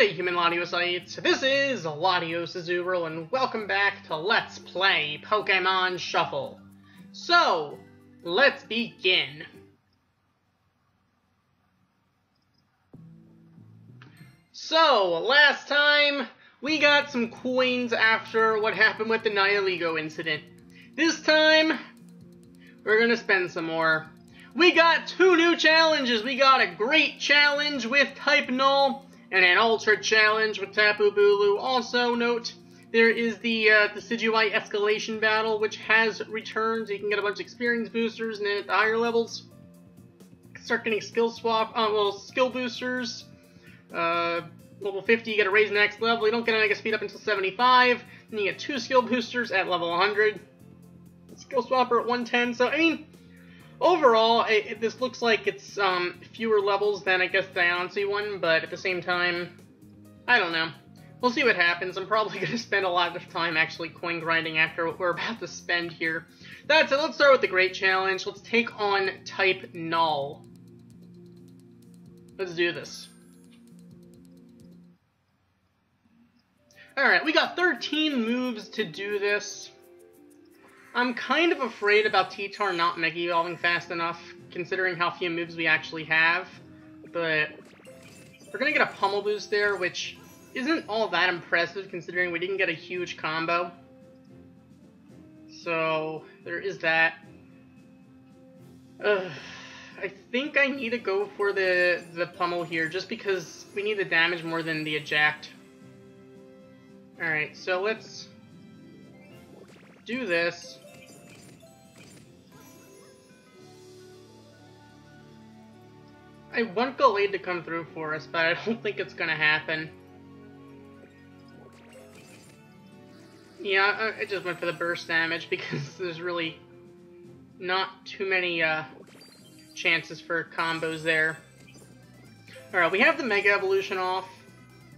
day, human Latiosites. This is Latios Azurill, and welcome back to Let's Play Pokemon Shuffle. So, let's begin. So, last time, we got some coins after what happened with the Nihilego incident. This time, we're gonna spend some more. We got two new challenges. We got a Great Challenge with Type Null, and an Ultra Challenge with Tapu Bulu. Also note, there is the Decidueye escalation battle, which has returned. So you can get a bunch of experience boosters, and then at the higher levels, start getting skill boosters. Level 50, you get a raise next level. You don't get a mega speed up until 75. Then you get 2 skill boosters at level 100. Skill swapper at 110. So, I mean, overall, this looks like it's fewer levels than, I guess, the Diancie one, but at the same time, I don't know. We'll see what happens. I'm probably going to spend a lot of time actually coin grinding after what we're about to spend here. That's it. Let's start with the Great Challenge. Let's take on Type Null. Let's do this. Alright, we got 13 moves to do this. I'm kind of afraid about T-Tar not Mega Evolving fast enough, considering how few moves we actually have. But we're gonna get a Pummel Boost there, which isn't all that impressive, considering we didn't get a huge combo. So, there is that. I think I need to go for the Pummel here, just because we need the damage more than the Eject. Alright, so let's do this. I want Gallade to come through for us, but I don't think it's gonna happen. Yeah, I just went for the burst damage because there's really not too many chances for combos there. Alright, we have the Mega Evolution off.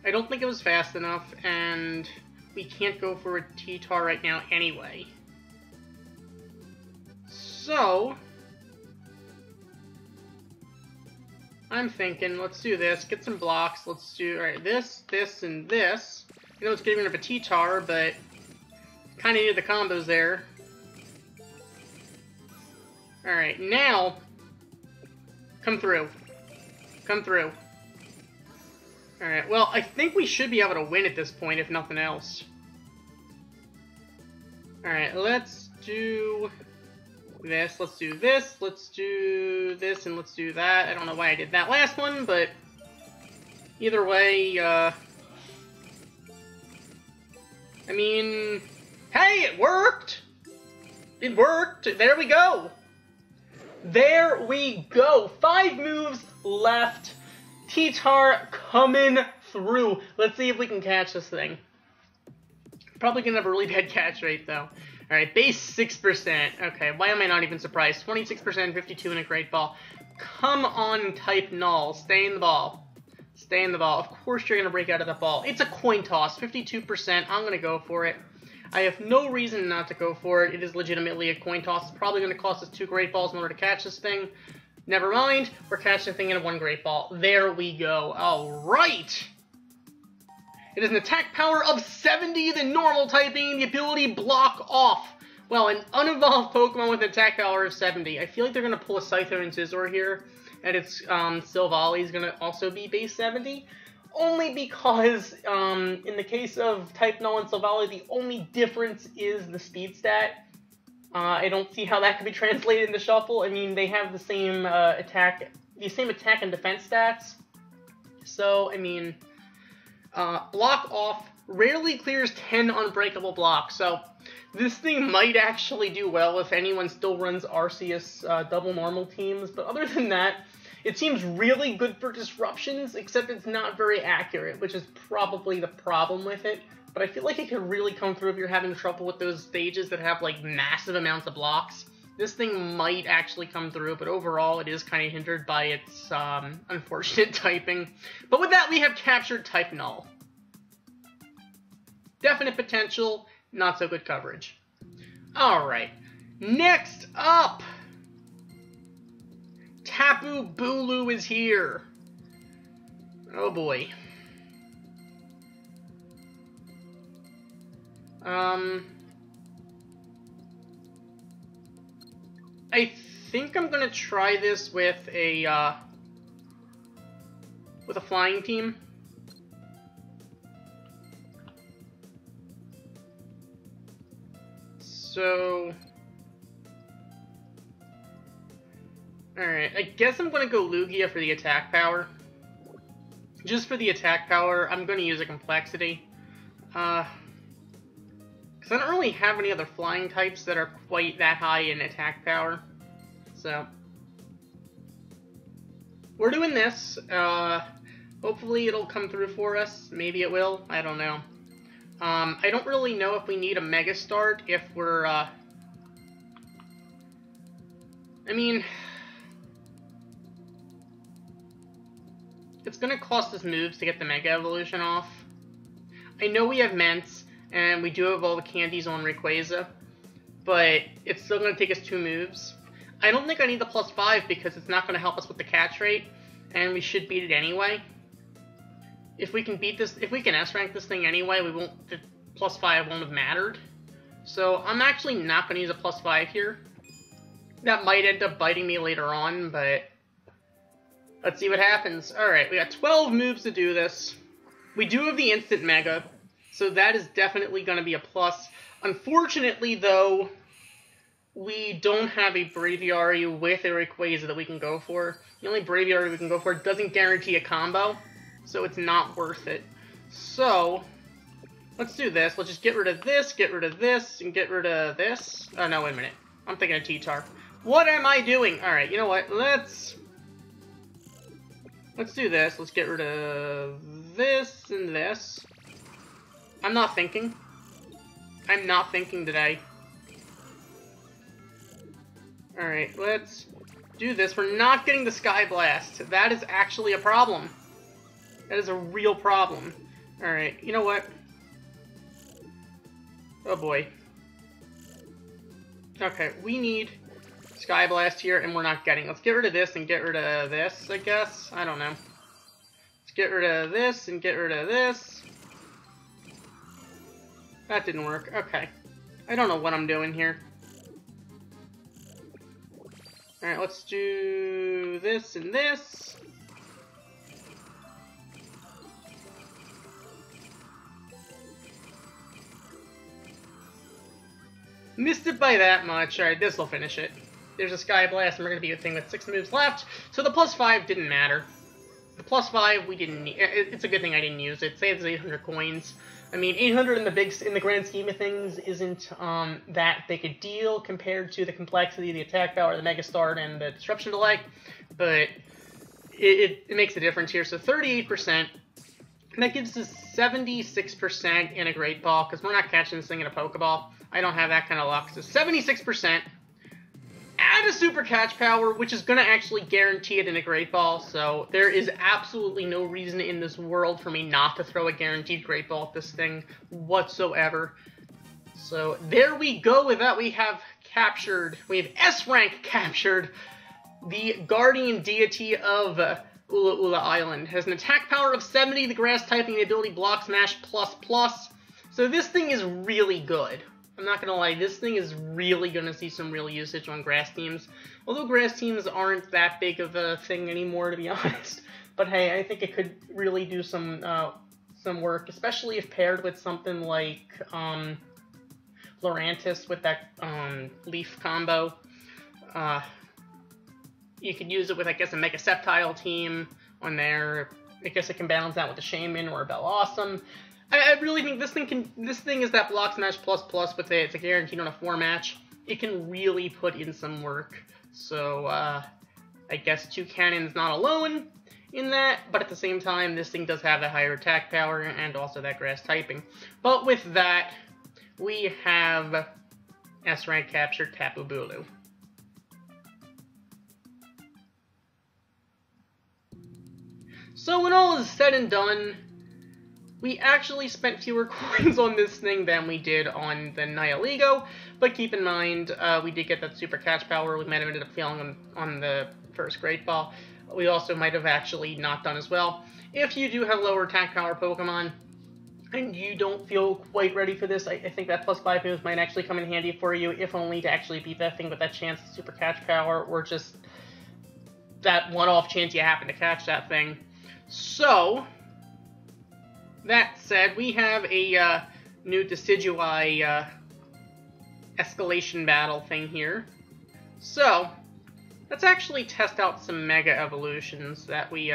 I don't think it was fast enough, and we can't go for a T-Tar right now anyway. So, I'm thinking, let's do this, get some blocks, let's do, alright, this, and this. I know it's getting rid of a T-Tar, but kind of needed the combos there. Alright, now, come through. Come through. Alright, well, I think we should be able to win at this point, if nothing else. Alright, let's do this, let's do this, let's do this, and let's do that. I don't know why I did that last one, but either way, I mean, hey, it worked! It worked! There we go! There we go! 5 moves left. T-Tar coming through. Let's see if we can catch this thing. Probably gonna have a really bad catch rate, though. Alright, base 6%. Okay, why am I not even surprised? 26%, 52 in a Great Ball. Come on, Type Null. Stay in the ball. Stay in the ball. Of course you're gonna break out of the ball. It's a coin toss. 52%. I'm gonna go for it. I have no reason not to go for it. It is legitimately a coin toss. It's probably gonna cost us 2 Great Balls in order to catch this thing. Never mind, we're catching the thing in 1 Great Ball. There we go. Alright! It has an attack power of 70, the normal typing, the ability Block Off. Well, an unevolved Pokemon with an attack power of 70. I feel like they're going to pull a Scyther and Scizor here, and its Silvally is going to also be base 70. Only because, in the case of Type Null and Silvally, the only difference is the speed stat. I don't see how that could be translated into Shuffle. I mean, they have the same attack and defense stats. So, I mean, Block Off rarely clears 10 unbreakable blocks. So, this thing might actually do well if anyone still runs Arceus double normal teams. But other than that, it seems really good for disruptions, except it's not very accurate, which is probably the problem with it. But I feel like it could really come through if you're having trouble with those stages that have, like, massive amounts of blocks. This thing might actually come through, but overall it is kind of hindered by its unfortunate typing. But with that, we have captured Type Null. Definite potential, not so good coverage. Alright, next up! Tapu Bulu is here. Oh boy. I think I'm gonna try this with a flying team. So, alright, I guess I'm gonna go Lugia for the attack power. Just for the attack power, I'm gonna use a complexity. Because I don't really have any other flying types that are quite that high in attack power. So, we're doing this. Hopefully it'll come through for us. Maybe it will. I don't know. I don't really know if we need a Mega Start if we're, I mean, it's gonna cost us moves to get the Mega Evolution off. I know we have Ments, and we do have all the candies on Rayquaza, but it's still gonna take us 2 moves. I don't think I need the +5 because it's not gonna help us with the catch rate, and we should beat it anyway. If we can beat this, if we can S-rank this thing anyway, we won't, the +5 won't have mattered. So I'm actually not going to use a +5 here. That might end up biting me later on, but let's see what happens. Alright, we got 12 moves to do this. We do have the instant Mega, so that is definitely going to be a plus. Unfortunately, though, we don't have a Braviary with a Rayquaza that we can go for. The only Braviary we can go for doesn't guarantee a combo, so it's not worth it. So, let's do this. Let's just get rid of this, and get rid of this. Oh, no, wait a minute. I'm thinking of T-Tar. What am I doing? Alright, you know what? Let's do this. Let's get rid of this and this. I'm not thinking. I'm not thinking today. Alright, let's do this. We're not getting the Sky Blast. That is actually a problem. That is a real problem. Alright, you know what? Oh boy. Okay, we need Sky Blast here, and we're not getting. Let's get rid of this and get rid of this, I guess. I don't know. Let's get rid of this and get rid of this. That didn't work. Okay. I don't know what I'm doing here. Alright, let's do this and this. Missed it by that much. Alright, this will finish it. There's a Sky Blast, and we're going to be a thing with 6 moves left. So the +5 didn't matter. The +5 we didn't need. It's a good thing I didn't use it. Saves 800 coins. I mean, 800 in the grand scheme of things isn't that big a deal compared to the complexity, the attack power, the Mega Start, and the disruption delay. But it makes a difference here. So 38%. And that gives us 76% in a Great Ball, because we're not catching this thing in a Pokeball. I don't have that kind of luck. So 76%. Add a Super Catch Power, which is going to actually guarantee it in a Great Ball. So there is absolutely no reason in this world for me not to throw a guaranteed Great Ball at this thing whatsoever. So there we go with that. We have S-Rank captured the Guardian Deity of Ula Ula Island. Has an attack power of 70, the grass typing, the ability Block Smash ++. So this thing is really good. I'm not gonna lie, this thing is really gonna see some real usage on grass teams. Although grass teams aren't that big of a thing anymore, to be honest. But hey, I think it could really do some work, especially if paired with something like Lurantis with that leaf combo. You could use it with, I guess, a Mega Sceptile team on there. I guess it can balance out with a Shaman or a Bellawesome. I really think this thing is that Block Smash ++, but it's a guaranteed on a 4-match. It can really put in some work. So, I guess 2 Cannon's not alone in that, but at the same time, this thing does have a higher attack power and also that grass typing. But with that, we have S-Rank captured Tapu Bulu. So when all is said and done, we actually spent fewer coins on this thing than we did on the Nihilego, but keep in mind, we did get that Super Catch Power. We might have ended up failing on the first Great Ball. We also might have actually not done as well. If you do have lower attack power Pokemon, and you don't feel quite ready for this, I think that +5 moves might actually come in handy for you, if only to actually beat that thing with that chance of super catch power, or just that one-off chance you happen to catch that thing. So, that said, we have a new Decidueye escalation battle thing here. So, let's actually test out some Mega Evolutions that we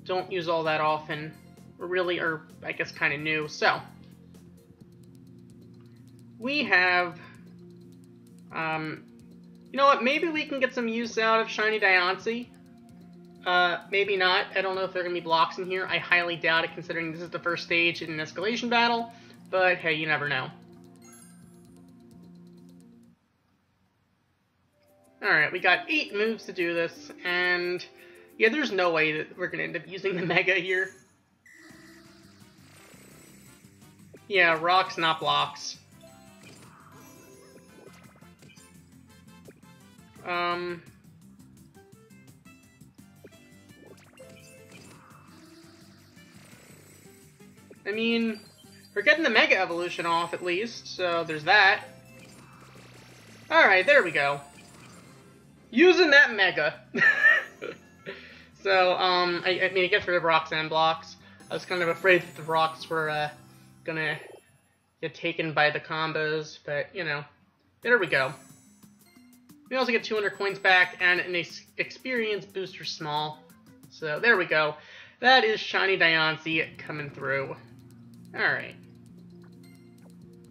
don't use all that often. Really, or I guess kind of new. So, we have, you know what, maybe we can get some use out of Shiny Diancie. Maybe not. I don't know if there are going to be blocks in here. I highly doubt it, considering this is the first stage in an escalation battle, but hey, you never know. Alright, we got 8 moves to do this, and yeah, there's no way that we're going to end up using the Mega here. Yeah, rocks, not blocks. I mean, we're getting the Mega Evolution off, at least, so there's that. Alright, there we go. Using that Mega. So, I mean, it gets rid of rocks and blocks. I was kind of afraid that the rocks were, gonna get taken by the combos, but, you know, there we go. We also get 200 coins back and an experience booster small. So, there we go. That is Shiny Diancie coming through. Alright.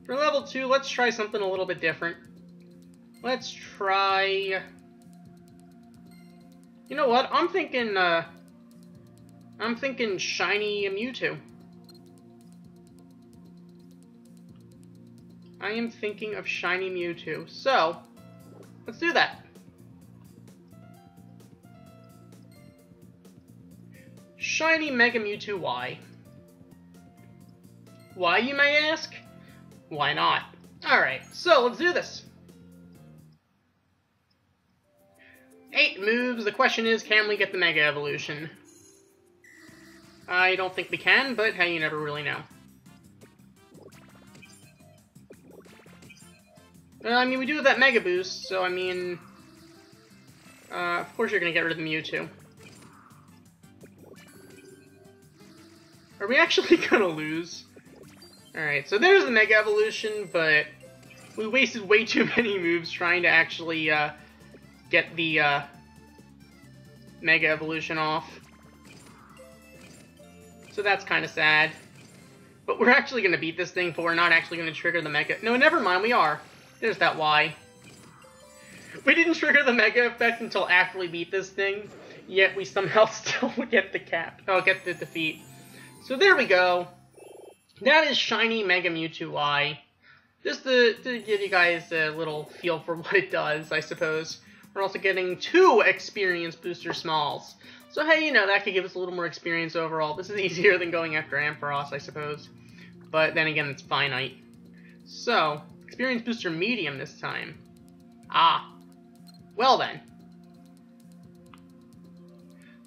For level 2, let's try something a little bit different. Let's try... You know what? I'm thinking Shiny Mewtwo. I am thinking of Shiny Mewtwo. So, let's do that. Shiny Mega Mewtwo Y. Why, you may ask? Why not? Alright, so let's do this. 8 moves. The question is, can we get the Mega Evolution? I don't think we can, but hey, you never really know. I mean, we do have that Mega Boost, so I mean... of course you're gonna get rid of the Mewtwo. Are we actually gonna lose? Alright, so there's the Mega Evolution, but we wasted way too many moves trying to actually, get the, Mega Evolution off. So that's kind of sad. But we're actually gonna beat this thing, but we're not actually gonna trigger the Mega... No, never mind, we are. There's that Y. We didn't trigger the Mega effect until after we beat this thing, yet we somehow still get the get the defeat. So there we go. That is Shiny Mega Mewtwo Y. Just to give you guys a little feel for what it does, I suppose. We're also getting 2 experience booster smalls. So hey, you know, that could give us a little more experience overall. This is easier than going after Ampharos, I suppose. But then again, it's finite. So, experience booster medium this time. Ah. Well then.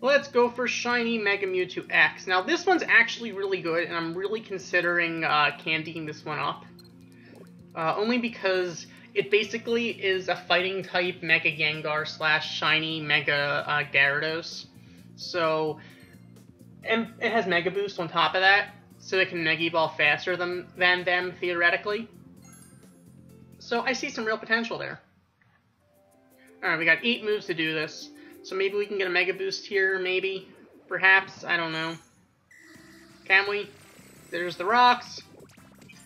Let's go for Shiny Mega Mewtwo X. Now, this one's actually really good, and I'm really considering candying this one up. Only because it basically is a fighting type Mega Gengar / Shiny Mega Gyarados. So, and it has Mega Boost on top of that, so it can Mega Evolve faster than them, theoretically. So I see some real potential there. Alright, we got 8 moves to do this. So maybe we can get a Mega Boost here, maybe? Perhaps? I don't know. Can we? There's the rocks.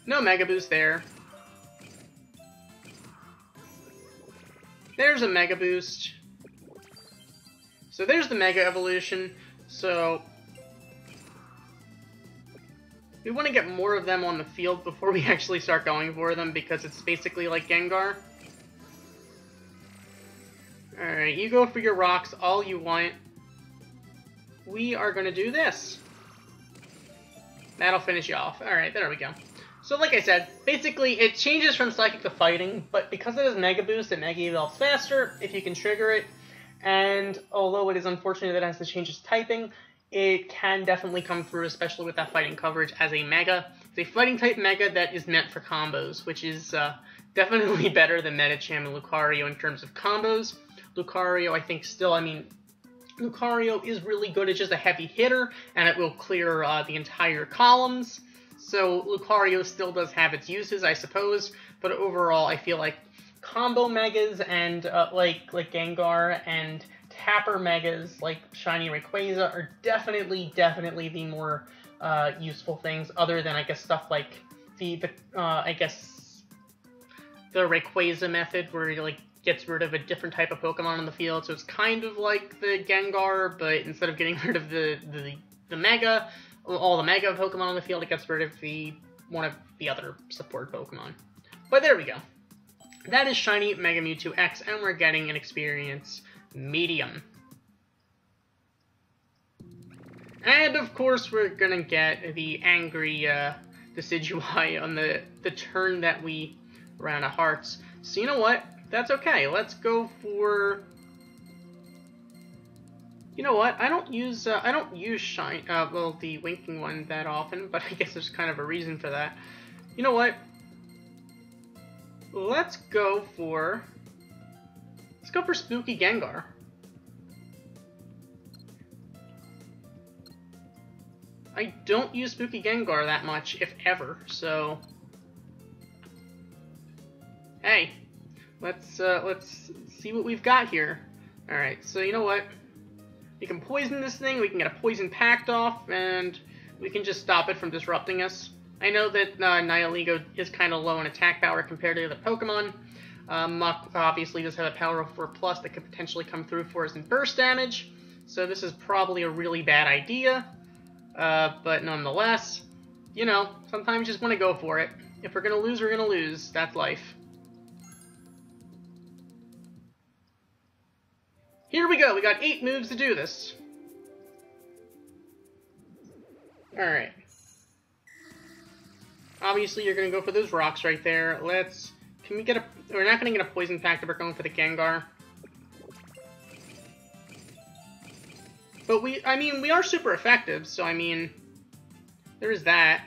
No Mega Boost there. There's a Mega Boost. So there's the Mega Evolution. So we want to get more of them on the field before we actually start going for them, because it's basically like Gengar. Alright, you go for your rocks all you want. We are going to do this. That'll finish you off. Alright, there we go. So like I said, basically it changes from Psychic to Fighting, but because it has Mega Boost, it Mega Evolves faster if you can trigger it. And although it is unfortunate that it has to change its typing, it can definitely come through, especially with that fighting coverage as a Mega. It's a fighting type Mega that is meant for combos, which is definitely better than Medicham and Lucario in terms of combos. Lucario, I think still, Lucario is really good. It's just a heavy hitter, and it will clear the entire columns. So Lucario still does have its uses, I suppose, but overall I feel like combo Megas and like Gengar and Tapper Megas like Shiny Rayquaza are definitely the more useful things, other than I guess stuff like the Rayquaza method, where he like gets rid of a different type of Pokemon on the field. So it's kind of like the Gengar, but instead of getting rid of the Mega, all the Mega Pokemon on the field, it gets rid of one of the other support Pokemon. But there we go. That is Shiny Mega Mewtwo X, and we're getting an Experience Medium. And of course, we're gonna get the angry Decidueye on the turn that we ran out of hearts. So you know what? That's okay. Let's go for. You know what? I don't use Shine. Well, the Winking one that often, but I guess there's kind of a reason for that. You know what? Let's go for Spooky Gengar. I don't use Spooky Gengar that much, if ever, so hey, let's see what we've got here. Alright, so you know what? We can poison this thing, we can get a Poison Pact off, and we can just stop it from disrupting us. I know that Nihilego is kind of low in attack power compared to the other Pokemon. Muck obviously does have a power of 4+ that could potentially come through for us in burst damage, so this is probably a really bad idea. But nonetheless, you know, sometimes you just want to go for it. If we're going to lose, we're going to lose. That's life. Here we go. We got 8 moves to do this. Alright. Obviously, you're going to go for those rocks right there. Can we get a... We're not going to get a Poison Pact if we're going for the Gengar. But we are super effective, so I mean, there's that.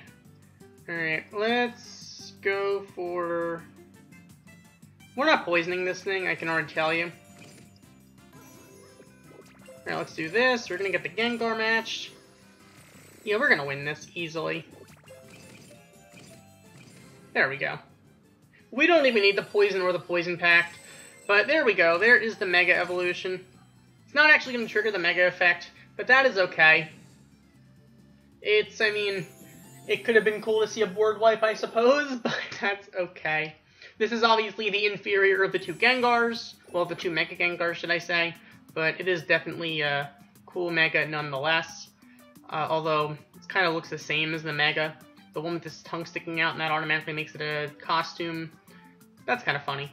Alright, let's go for... We're not poisoning this thing, I can already tell you. Alright, let's do this. We're gonna get the Gengar matched. Yeah, we're gonna win this easily. There we go. We don't even need the Poison or the Poison Pact, but there we go. There is the Mega Evolution. It's not actually going to trigger the Mega effect, but that is okay. It could have been cool to see a board wipe, I suppose, but that's okay. This is obviously the inferior of the 2 Gengars. Well, the 2 Mega Gengars, should I say. But it is definitely a cool Mega nonetheless. Although, it kind of looks the same as the Mega. The one with this tongue sticking out, and that automatically makes it a costume. That's kind of funny.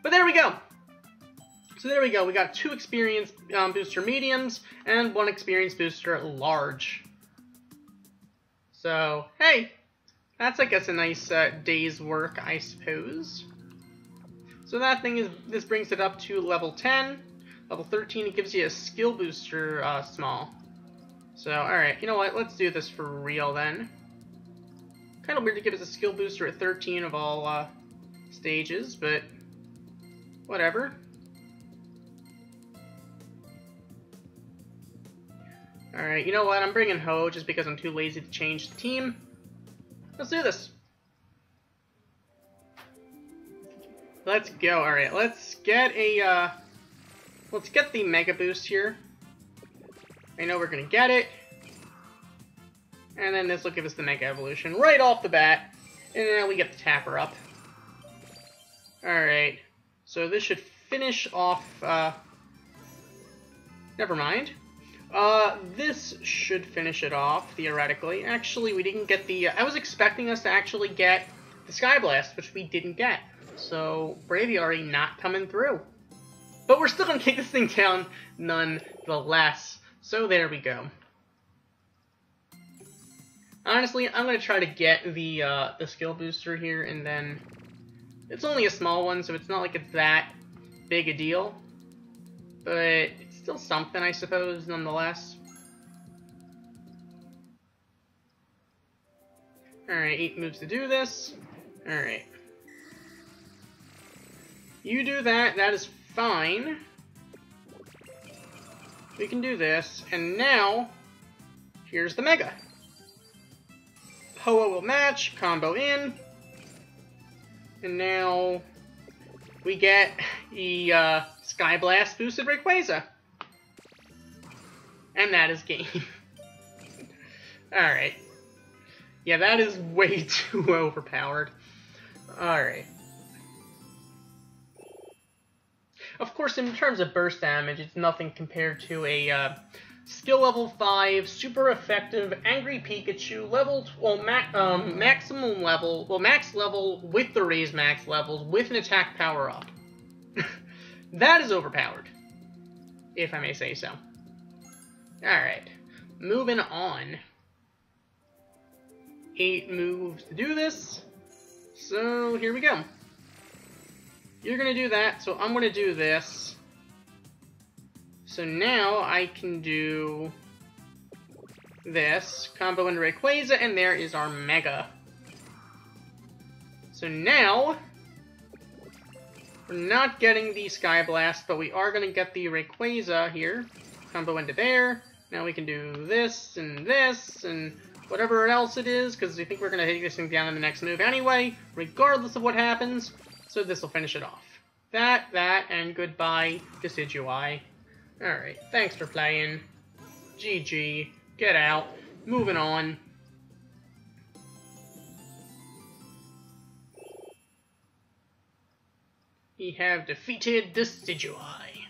But there we go. So there we go, we got 2 Experience Booster Mediums, and 1 Experience Booster Large. So, hey, that's I guess a nice day's work, I suppose. So that thing is, this brings it up to level 10. Level 13, it gives you a Skill Booster Small. So, alright, you know what, let's do this for real then. Kind of weird to give us a Skill Booster at 13 of all stages, but whatever. Alright, you know what? I'm bringing Ho just because I'm too lazy to change the team. Let's do this. Let's go. Alright, let's get the Mega Boost here. I know we're gonna get it. And then this will give us the Mega Evolution right off the bat. And then we get the Tapper up. Alright. So this should finish off, never mind. This should finish it off, theoretically. Actually, we didn't get the... I was expecting us to actually get the Sky Blast, which we didn't get. So, Braviary not coming through. But we're still gonna kick this thing down nonetheless. So there we go. Honestly, I'm gonna try to get the Skill Booster here, and then... It's only a small one, so it's not like it's that big a deal. But... still something, I suppose, nonetheless. Alright, 8 moves to do this. Alright. You do that, that is fine. We can do this, and now, here's the Mega. Hoa will match, combo in, and now we get the Sky Blast boosted Rayquaza. And that is game. Alright. Yeah, that is way too overpowered. Alright. Of course, in terms of burst damage, it's nothing compared to a skill level 5, super effective, Angry Pikachu, maximum level, max level with the raised max levels, with an attack power up. That is overpowered, if I may say so. Alright, moving on. 8 moves to do this, so here we go. You're gonna do that, so I'm gonna do this. So now I can do this, combo into Rayquaza, and there is our Mega. So now, we're not getting the Sky Blast, but we are gonna get the Rayquaza here. Combo into there. Now we can do this, and whatever else it is, because I think we're gonna take this thing down in the next move anyway, regardless of what happens. So this will finish it off. That, and goodbye, Decidueye. Alright, thanks for playing. GG. Get out. Moving on. We have defeated Decidueye.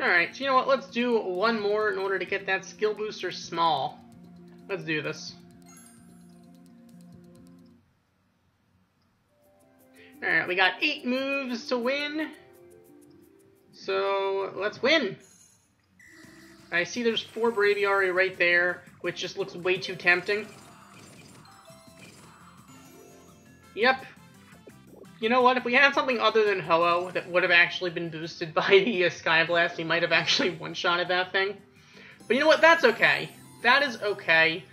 Alright, so you know what? Let's do one more in order to get that skill booster small. Let's do this. Alright, we got 8 moves to win. So, let's win. I see there's 4 Braviary right there, which just looks way too tempting. Yep. You know what? If we had something other than Ho-Oh that would have actually been boosted by the Sky Blast, he might have actually one-shotted that thing. But you know what? That's okay. That is okay.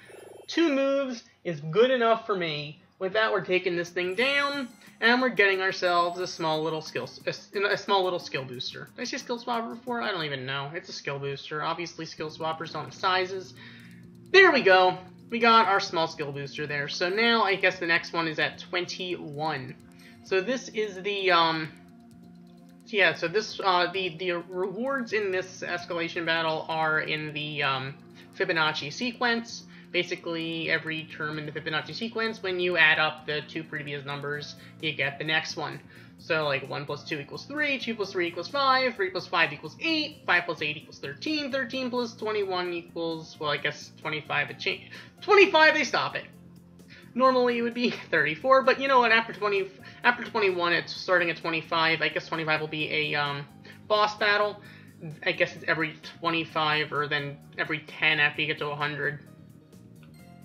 2 moves is good enough for me. With that, we're taking this thing down, and we're getting ourselves a small little skill booster. Did I say skill swapper before? I don't even know. It's a skill booster. Obviously, skill swappers don't have sizes. There we go. We got our small skill booster there. So now, I guess the next one is at 21. So this is the, yeah, so this, the rewards in this escalation battle are in the, Fibonacci sequence. Basically, every term in the Fibonacci sequence, when you add up the 2 previous numbers, you get the next one. So, like, 1 plus 2 equals 3, 2 plus 3 equals 5, 3 plus 5 equals 8, 5 plus 8 equals 13, 13 plus 21 equals, well, I guess 25, 25, they stop it. Normally, it would be 34, but you know what, after 21, it's starting at 25, I guess 25 will be a, boss battle. I guess it's every 25, or then every 10 after you get to 100.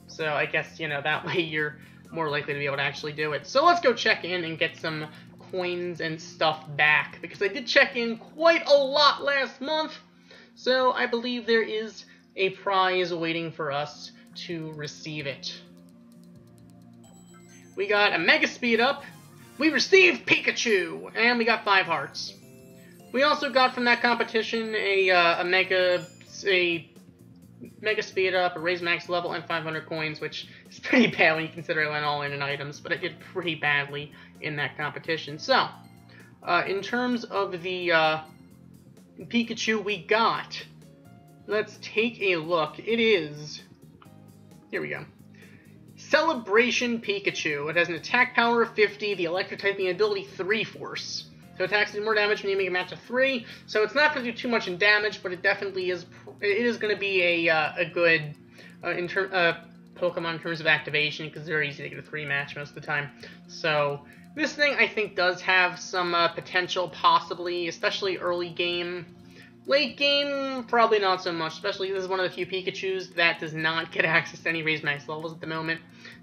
So I guess, you know, that way you're more likely to be able to actually do it. So let's go check in and get some coins and stuff back, because I did check in quite a lot last month. So I believe there is a prize waiting for us to receive it. We got a Mega Speed Up. We received Pikachu, and we got 5 hearts. We also got from that competition a Mega Speed Up, a raised max level, and 500 coins, which is pretty bad when you consider I went all in items, but I did pretty badly in that competition. So, in terms of the Pikachu we got, let's take a look. It is, here we go, Celebration Pikachu. It has an attack power of 50, the electric typing ability 3 Force. So attacks do more damage when you make a match of 3. So it's not going to do too much in damage, but it definitely is. It is going to be a good Pokemon in terms of activation, because it's very easy to get a 3 match most of the time. So this thing I think does have some potential, possibly, especially early game. Late game, probably not so much. Especially this is one of the few Pikachus that does not get access to any raised max levels at the moment.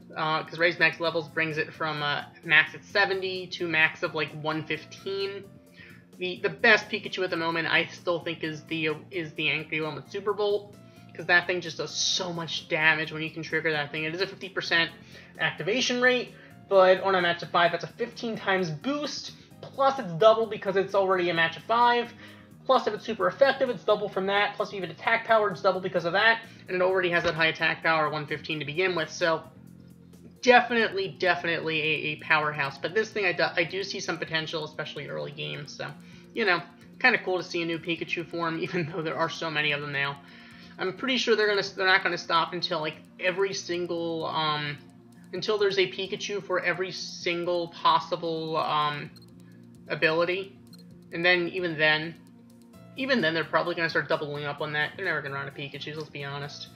Because raised max levels brings it from max at 70 to max of like 115. The best Pikachu at the moment, I still think, is the angry one with Super Bolt, because that thing just does so much damage when you can trigger that thing. It is a 50% activation rate, but on a match of 5, that's a 15 times boost, plus it's double because it's already a match of 5, plus if it's super effective, it's double from that, plus if you have an attack power, it's double because of that, and it already has that high attack power, 115 to begin with, so definitely a powerhouse. But this thing, I do see some potential, especially early game, so, you know, kind of cool to see a new Pikachu form, even though there are so many of them now. I'm pretty sure they're not gonna stop until, like, every single, until there's a Pikachu for every single possible, ability. And then, even then, they're probably gonna start doubling up on that. They're never gonna run out of Pikachus, let's be honest.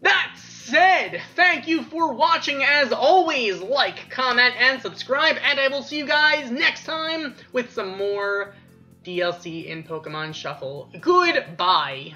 That said, thank you for watching. As always, like, comment, and subscribe, and I will see you guys next time with some more DLC in Pokemon Shuffle. Goodbye!